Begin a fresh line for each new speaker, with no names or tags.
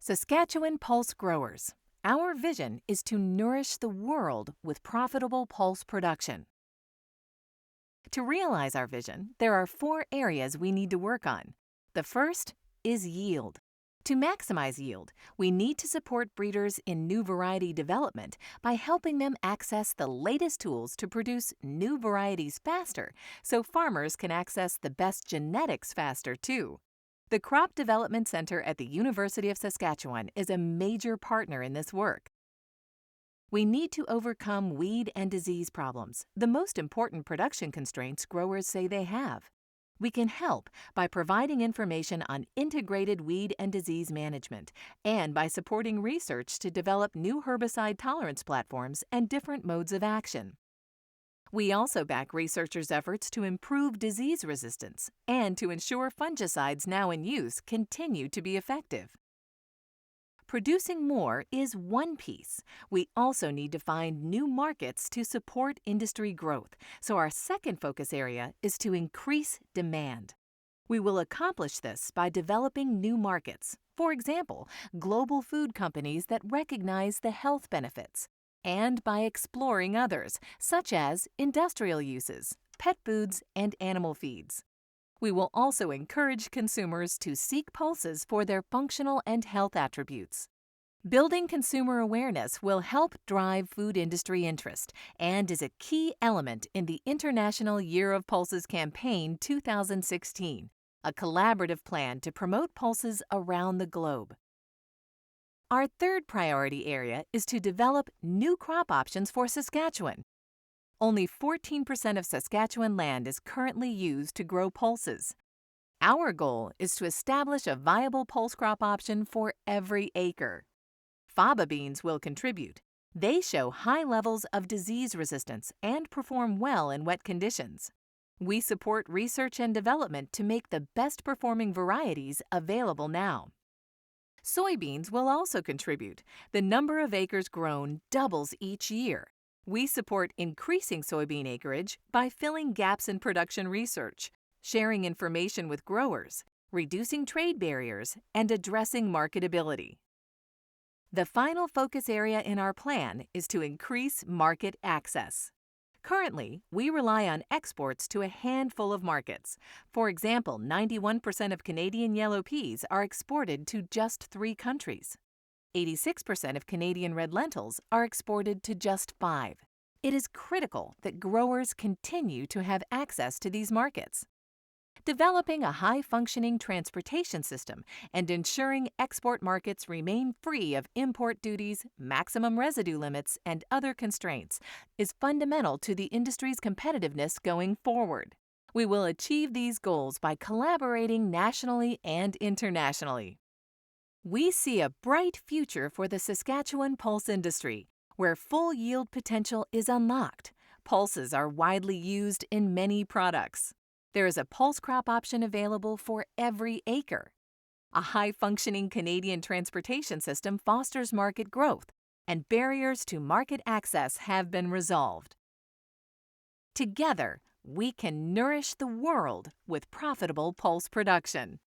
Saskatchewan pulse growers. Our vision is to nourish the world with profitable pulse production. To realize our vision, there are 4 areas we need to work on. The first is yield. To maximize yield, we need to support breeders in new variety development by helping them access the latest tools to produce new varieties faster, so farmers can access the best genetics faster too. The Crop Development Center at the University of Saskatchewan is a major partner in this work. We need to overcome weed and disease problems, the most important production constraints growers say they have. We can help by providing information on integrated weed and disease management and by supporting research to develop new herbicide tolerance platforms and different modes of action. We also back researchers' efforts to improve disease resistance and to ensure fungicides now in use continue to be effective. Producing more is one piece. We also need to find new markets to support industry growth, so our second focus area is to increase demand. We will accomplish this by developing new markets, for example, global food companies that recognize the health benefits, and by exploring others, such as industrial uses, pet foods, and animal feeds. We will also encourage consumers to seek pulses for their functional and health attributes. Building consumer awareness will help drive food industry interest and is a key element in the International Year of Pulses campaign 2016, a collaborative plan to promote pulses around the globe. Our third priority area is to develop new crop options for Saskatchewan. Only 14% of Saskatchewan land is currently used to grow pulses. Our goal is to establish a viable pulse crop option for every acre. Faba beans will contribute. They show high levels of disease resistance and perform well in wet conditions. We support research and development to make the best performing varieties available now. Soybeans will also contribute. The number of acres grown doubles each year. We support increasing soybean acreage by filling gaps in production research, sharing information with growers, reducing trade barriers, and addressing marketability. The final focus area in our plan is to increase market access. Currently, we rely on exports to a handful of markets. For example, 91% of Canadian yellow peas are exported to just 3 countries. 86% of Canadian red lentils are exported to just 5. It is critical that growers continue to have access to these markets. Developing a high-functioning transportation system and ensuring export markets remain free of import duties, maximum residue limits, and other constraints is fundamental to the industry's competitiveness going forward. We will achieve these goals by collaborating nationally and internationally. We see a bright future for the Saskatchewan pulse industry, where full yield potential is unlocked. Pulses are widely used in many products. There is a pulse crop option available for every acre. A high-functioning Canadian transportation system fosters market growth, and barriers to market access have been resolved. Together, we can nourish the world with profitable pulse production.